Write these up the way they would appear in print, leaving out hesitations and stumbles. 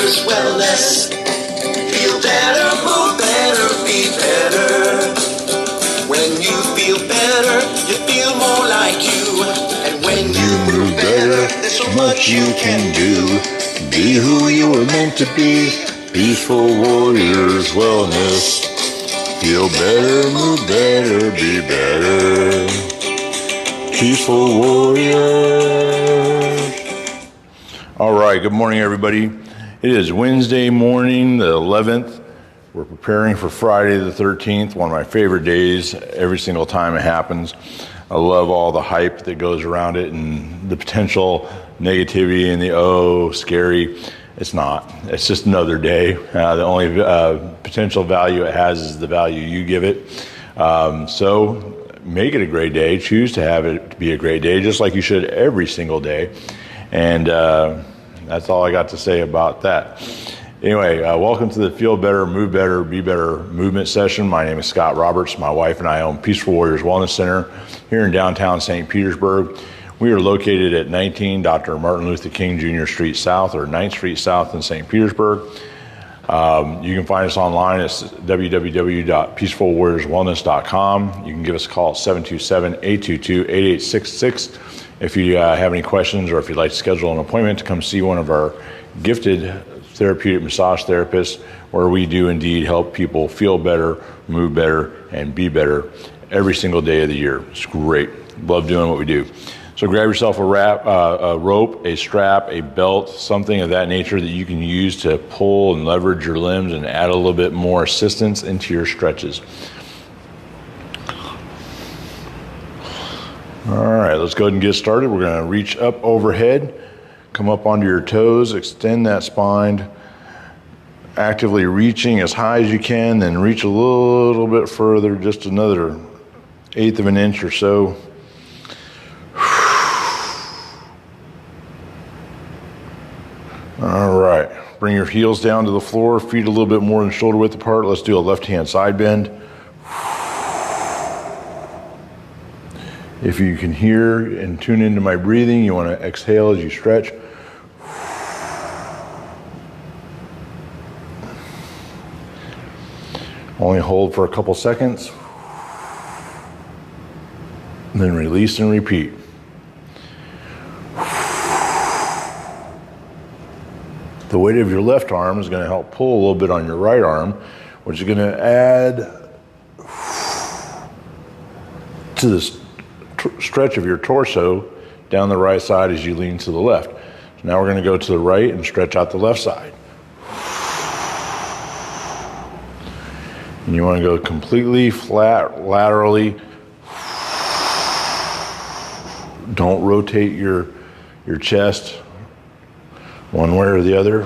Warriors Wellness. Feel better, move better, be better. When you feel better, you feel more like you. And when you move better, there's so much you can do. Be who you were meant to be. Peaceful Warriors Wellness. Feel better, move better, be better. Peaceful Warriors. All right, good morning, everybody. It is Wednesday morning, the 11th. We're preparing for Friday the 13th, one of my favorite days every single time it happens. I love all the hype that goes around it and the potential negativity and the, scary. It's not. It's just another day. The only potential value it has is the value you give it. So make it a great day. Choose to have it be a great day, just like you should every single day. And that's all I got to say about that. Anyway, welcome to the Feel Better, Move Better, Be Better movement session. My name is Scott Roberts. My wife and I own Peaceful Warriors Wellness Center here in downtown St. Petersburg. We are located at 19 Dr. Martin Luther King Jr. Street South, or 9th Street South in St. Petersburg. You can find us online at www.peacefulwarriorswellness.com. You can give us a call at 727-822-8866 if you have any questions, or if you'd like to schedule an appointment to come see one of our gifted therapeutic massage therapists, where we do indeed help people feel better, move better, and be better every single day of the year. It's great. Love doing what we do. So grab yourself a rope, a strap, a belt, something of that nature that you can use to pull and leverage your limbs and add a little bit more assistance into your stretches. All right, let's go ahead and get started. We're going to reach up overhead, come up onto your toes, extend that spine, actively reaching as high as you can, then reach a little bit further, just another 1/8 of an inch or so. All right, bring your heels down to the floor, feet a little bit more than shoulder width apart. Let's do a left-hand side bend. If you can hear and tune into my breathing, you want to exhale as you stretch. Only hold for a couple seconds. And then release and repeat. The weight of your left arm is going to help pull a little bit on your right arm, which is going to add to the stretch of your torso down the right side as you lean to the left. So now we're going to go to the right and stretch out the left side. And you want to go completely flat laterally. Don't rotate your chest one way or the other.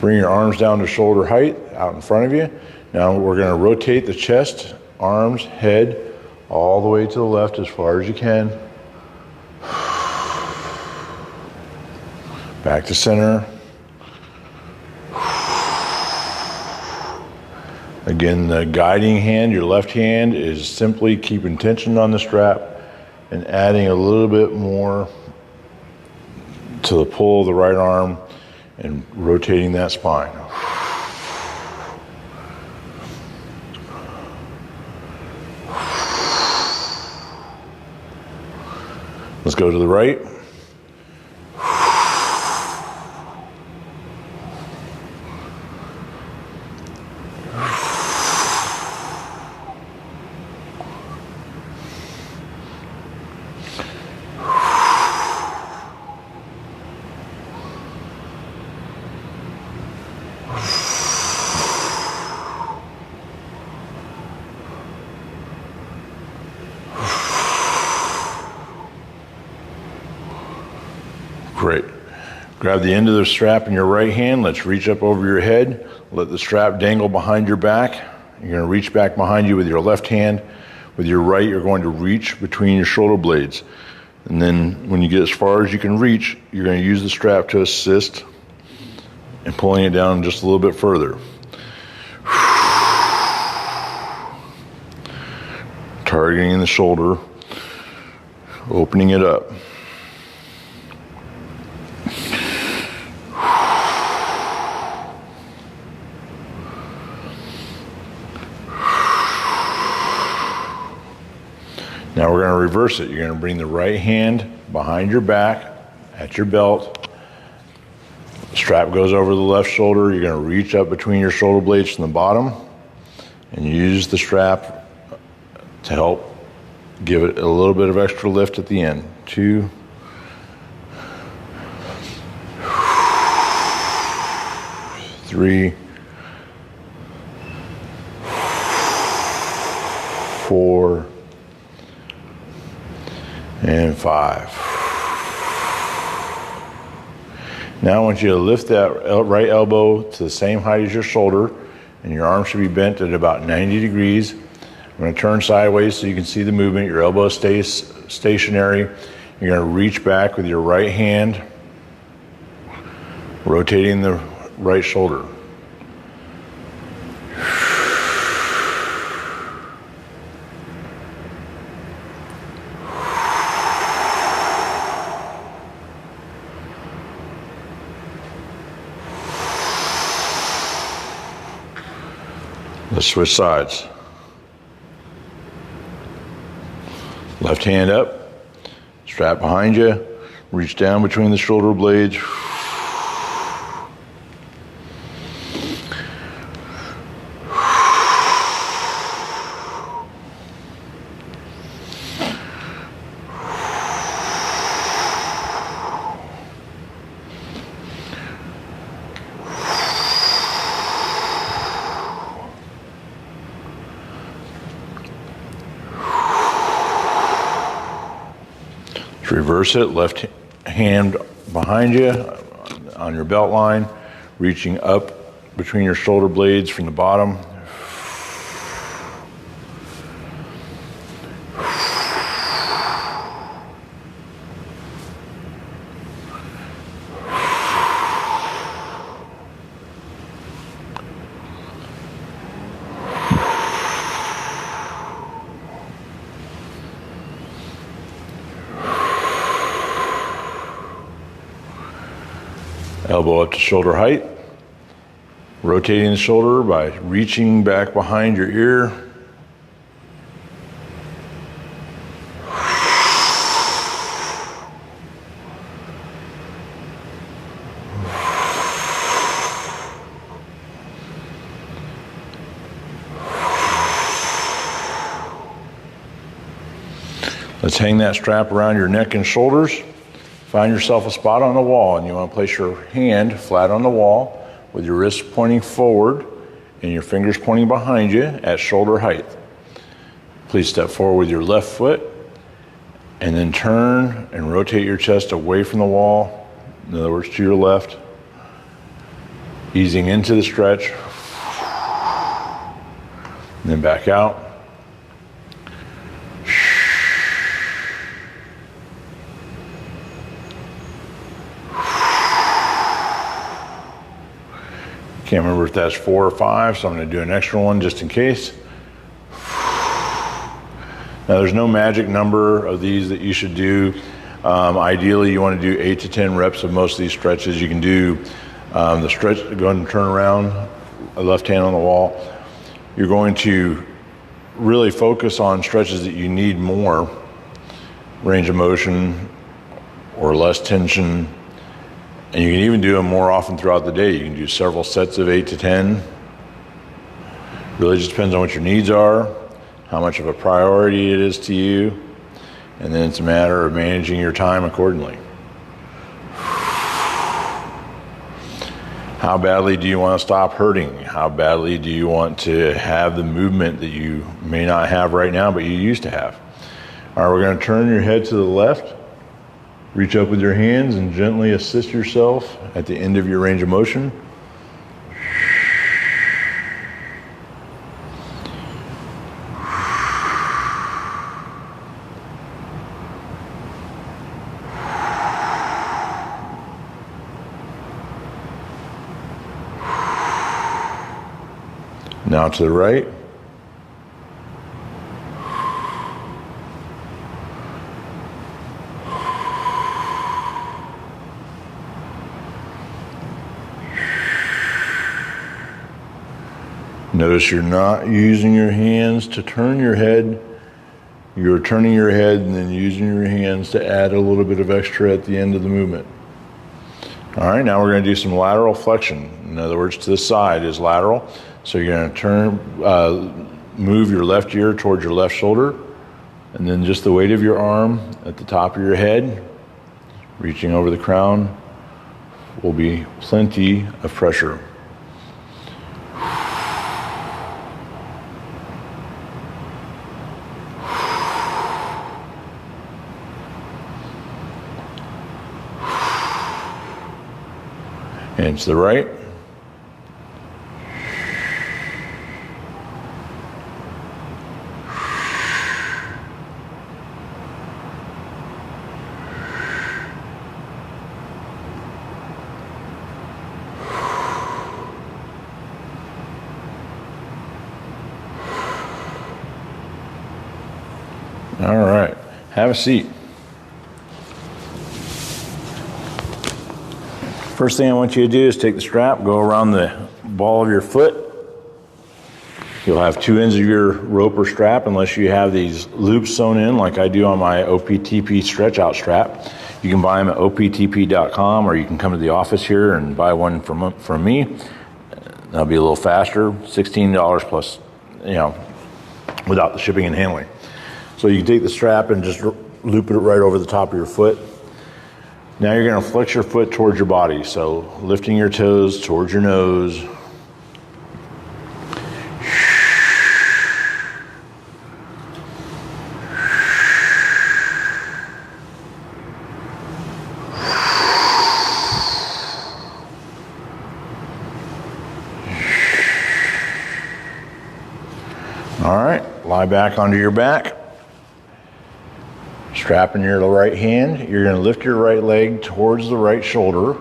Bring your arms down to shoulder height out in front of you. Now we're going to rotate the chest, arms, head, all the way to the left as far as you can. Back to center. Again, the guiding hand, your left hand, is simply keeping tension on the strap and adding a little bit more to the pull of the right arm and rotating that spine. Let's go to the right. Great. Grab the end of the strap in your right hand. Let's reach up over your head. Let the strap dangle behind your back. You're going to reach back behind you with your left hand. With your right, you're going to reach between your shoulder blades. And then when you get as far as you can reach, you're going to use the strap to assist and pulling it down just a little bit further. Targeting the shoulder, opening it up. Now we're going to reverse it. You're going to bring the right hand behind your back at your belt. The strap goes over the left shoulder. You're going to reach up between your shoulder blades from the bottom and use the strap to help give it a little bit of extra lift at the end. 2, 3, 4, and 5. Now I want you to lift that right elbow to the same height as your shoulder, and your arm should be bent at about 90 degrees. I'm going to turn sideways so you can see the movement. Your elbow stays stationary. You're going to reach back with your right hand, rotating the right shoulder. Let's switch sides. Left hand up, strap behind you, reach down between the shoulder blades. Reverse it, left hand behind you on your belt line, reaching up between your shoulder blades from the bottom. Elbow up to shoulder height, rotating the shoulder by reaching back behind your ear. Let's hang that strap around your neck and shoulders. Find yourself a spot on the wall, and you want to place your hand flat on the wall with your wrists pointing forward and your fingers pointing behind you at shoulder height. Please step forward with your left foot and then turn and rotate your chest away from the wall, in other words, to your left, easing into the stretch, and then back out. Can't remember if that's 4 or 5, so I'm going to do an extra one just in case. Now there's no magic number of these that you should do. Ideally you want to do 8 to 10 reps of most of these stretches. You can do the stretch, go ahead and turn around, left hand on the wall. You're going to really focus on stretches that you need more range of motion or less tension. And you can even do them more often throughout the day. You can do several sets of 8 to 10. Really just depends on what your needs are, how much of a priority it is to you, and then it's a matter of managing your time accordingly. How badly do you want to stop hurting? How badly do you want to have the movement that you may not have right now, but you used to have? All right, we're going to turn your head to the left. Reach up with your hands and gently assist yourself at the end of your range of motion. Now to the right. Notice you're not using your hands to turn your head. You're turning your head and then using your hands to add a little bit of extra at the end of the movement. All right, now we're going to do some lateral flexion. In other words, to the side is lateral. So you're going to move your left ear towards your left shoulder, and then just the weight of your arm at the top of your head, reaching over the crown, will be plenty of pressure. And to the right. All right, have a seat. First thing I want you to do is take the strap, go around the ball of your foot. You'll have two ends of your rope or strap, unless you have these loops sewn in like I do on my OPTP stretch out strap. You can buy them at optp.com, or you can come to the office here and buy one from me. That'll be a little faster, $16 plus, without the shipping and handling. So you can take the strap and just loop it right over the top of your foot. Now you're going to flex your foot towards your body, so lifting your toes towards your nose. All right, lie back onto your back. Strap in your right hand, you're going to lift your right leg towards the right shoulder,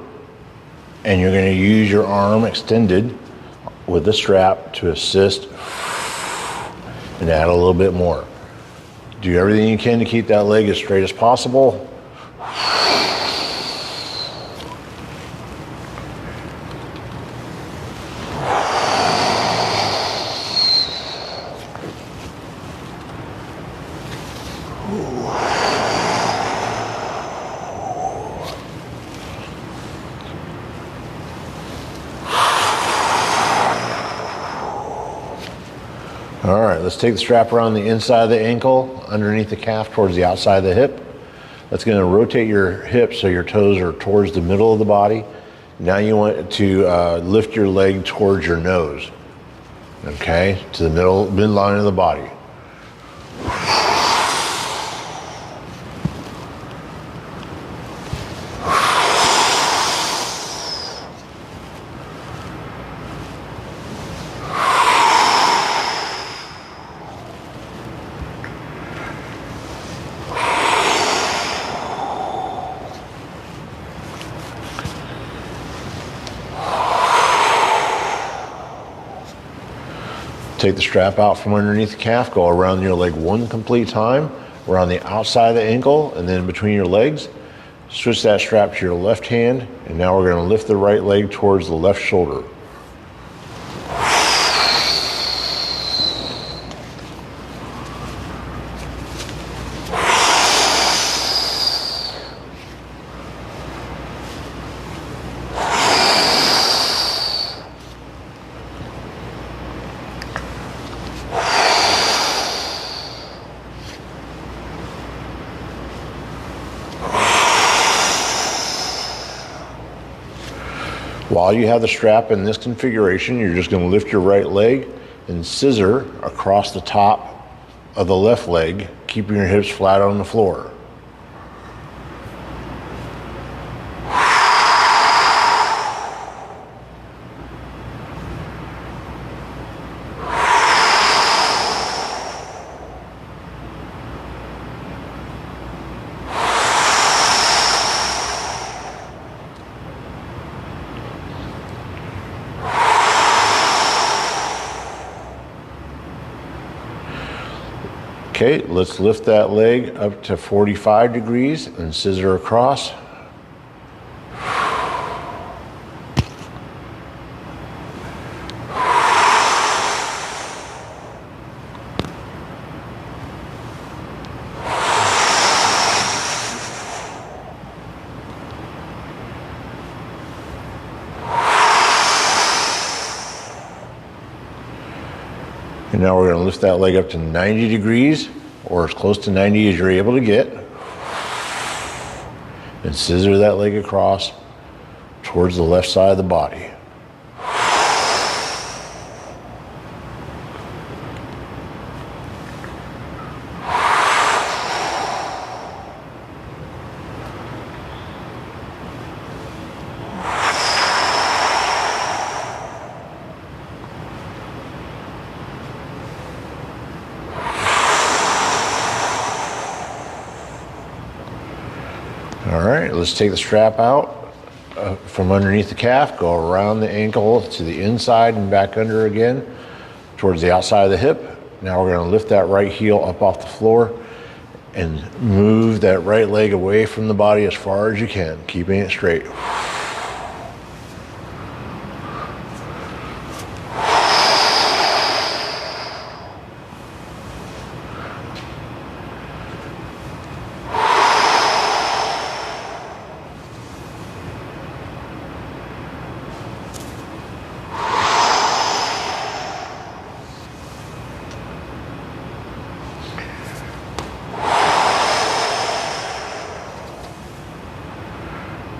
and you're going to use your arm extended with the strap to assist and add a little bit more. Do everything you can to keep that leg as straight as possible. All right, let's take the strap around the inside of the ankle, underneath the calf towards the outside of the hip. That's going to rotate your hips so your toes are towards the middle of the body. Now you want to lift your leg towards your nose, okay, to the midline of the body. Take the strap out from underneath the calf, go around your leg one complete time, around the outside of the ankle, and then between your legs. Switch that strap to your left hand, and now we're going to lift the right leg towards the left shoulder. While you have the strap in this configuration, you're just going to lift your right leg and scissor across the top of the left leg, keeping your hips flat on the floor. Okay, let's lift that leg up to 45 degrees and scissor across. And now we're going to lift that leg up to 90 degrees, or as close to 90 as you're able to get. And scissor that leg across towards the left side of the body. All right, let's take the strap out from underneath the calf, go around the ankle to the inside and back under again, towards the outside of the hip. Now we're going to lift that right heel up off the floor and move that right leg away from the body as far as you can, keeping it straight.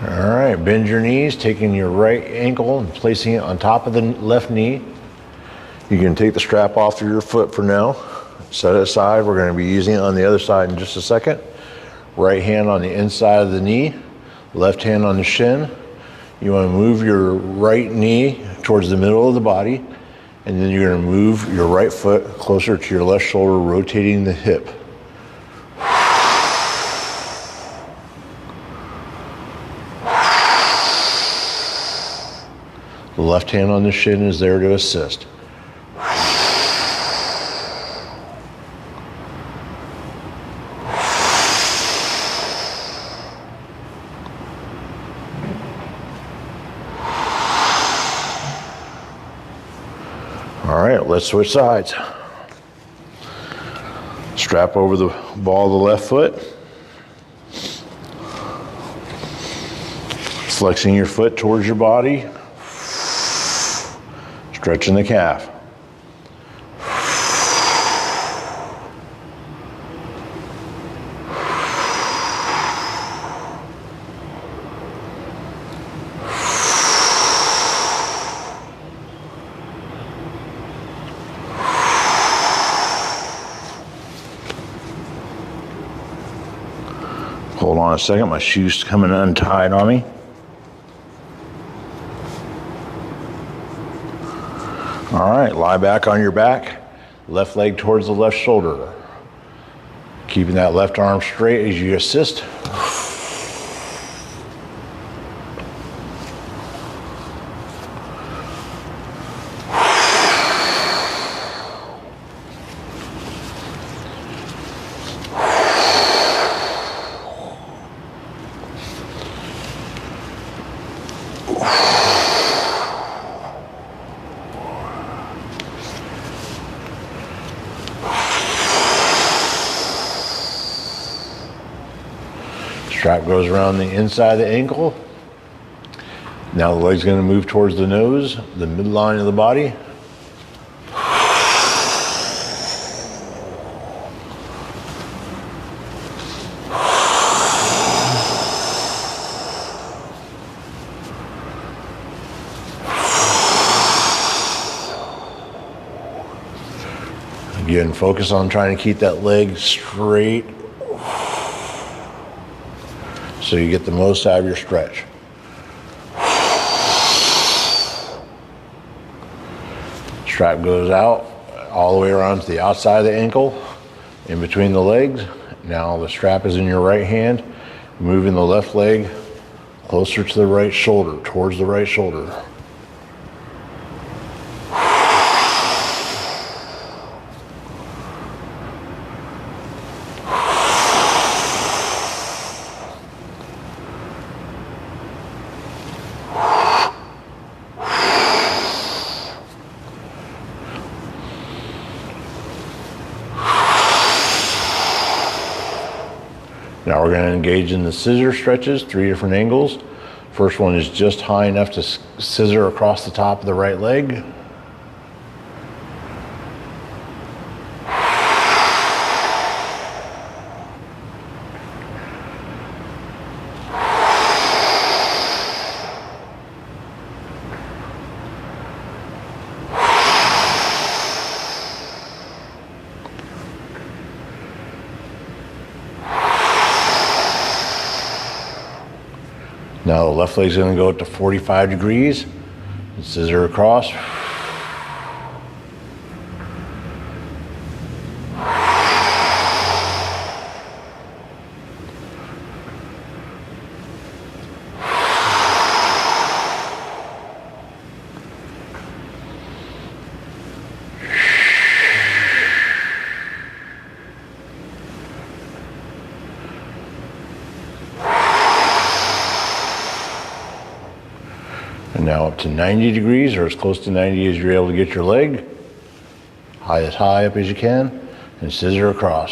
All right, bend your knees, taking your right ankle and placing it on top of the left knee. You can take the strap off of your foot for now. Set it aside. We're going to be using it on the other side in just a second. Right hand on the inside of the knee, left hand on the shin. You want to move your right knee towards the middle of the body, and then you're going to move your right foot closer to your left shoulder, rotating the hip. The left hand on the shin is there to assist. All right, let's switch sides. Strap over the ball of the left foot. Flexing your foot towards your body. Stretching the calf. Hold on a second, my shoe's coming untied on me. All right, lie back on your back, left leg towards the left shoulder. Keeping that left arm straight as you assist. Strap goes around the inside of the ankle. Now the leg's going to move towards the nose, the midline of the body. Again, focus on trying to keep that leg straight so you get the most out of your stretch. Strap goes out all the way around to the outside of the ankle, in between the legs. Now the strap is in your right hand, moving the left leg closer to the right shoulder, towards the right shoulder. Now we're going to engage in the scissor stretches, 3 different angles. First one is just high enough to scissor across the top of the right leg. Now the left leg's going to go up to 45 degrees, scissor across. And now up to 90 degrees, or as close to 90 as you're able to get your leg. As high up as you can, and scissor across.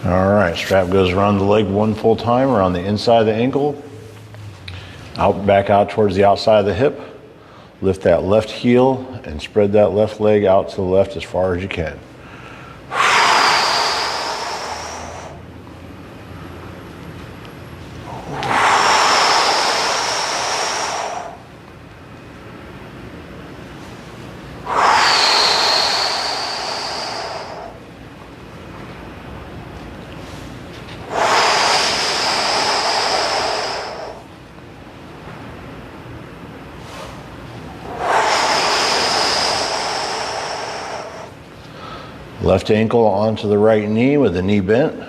All right, strap goes around the leg one full time, around the inside of the ankle, back out towards the outside of the hip. Lift that left heel and spread that left leg out to the left as far as you can. Left ankle onto the right knee with the knee bent.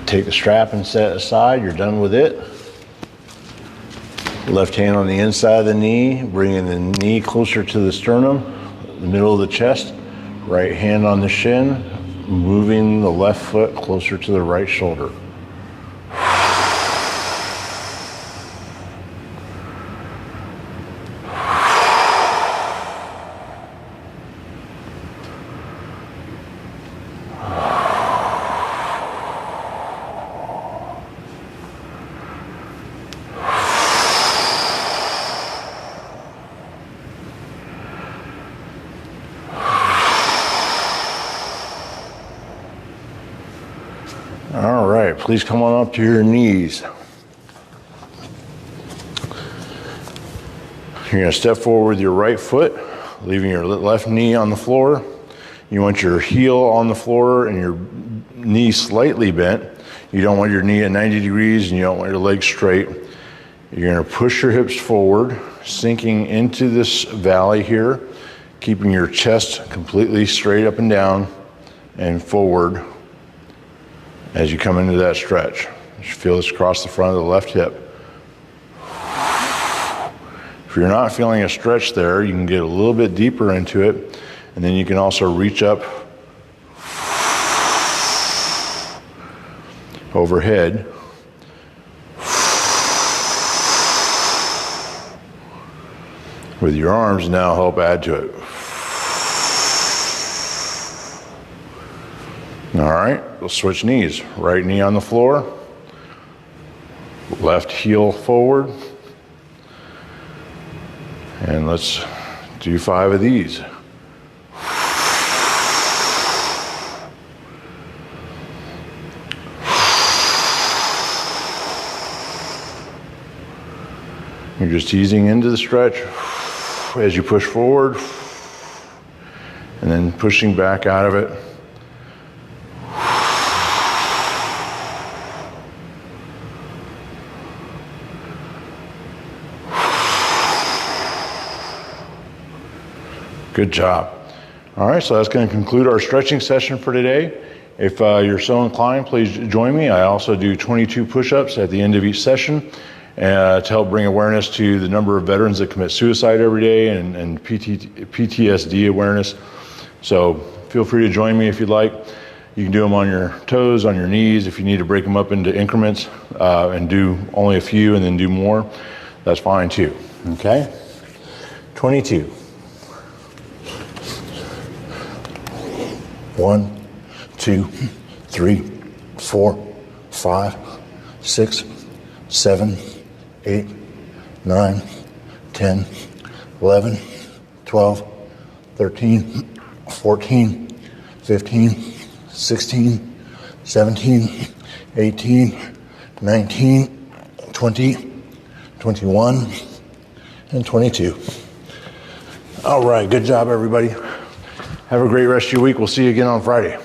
Take the strap and set it aside. You're done with it. Left hand on the inside of the knee, bringing the knee closer to the sternum, the middle of the chest. Right hand on the shin, moving the left foot closer to the right shoulder. All right, please come on up to your knees. You're going to step forward with your right foot, leaving your left knee on the floor. You want your heel on the floor and your knee slightly bent. You don't want your knee at 90 degrees and you don't want your legs straight. You're going to push your hips forward, sinking into this valley here, keeping your chest completely straight up and down and forward as you come into that stretch. You should feel this across the front of the left hip. If you're not feeling a stretch there, you can get a little bit deeper into it, and then you can also reach up overhead. With your arms now help add to it. All right, we'll switch knees. Right knee on the floor, left heel forward, and let's do 5 of these. You're just easing into the stretch as you push forward, and then pushing back out of it. Good job. All right, so that's going to conclude our stretching session for today. If you're so inclined, please join me. I also do 22 push-ups at the end of each session to help bring awareness to the number of veterans that commit suicide every day and PTSD awareness. So feel free to join me if you'd like. You can do them on your toes, on your knees. If you need to break them up into increments and do only a few and then do more, that's fine too. Okay? 22. 1, 2, 3, 4, 5, 6, 7, 8, 9, 10, 11, 12, 13, 14, 15, 16, 17, 18, 19, 20, 21, and 22. All right, good job, everybody. Have a great rest of your week. We'll see you again on Friday.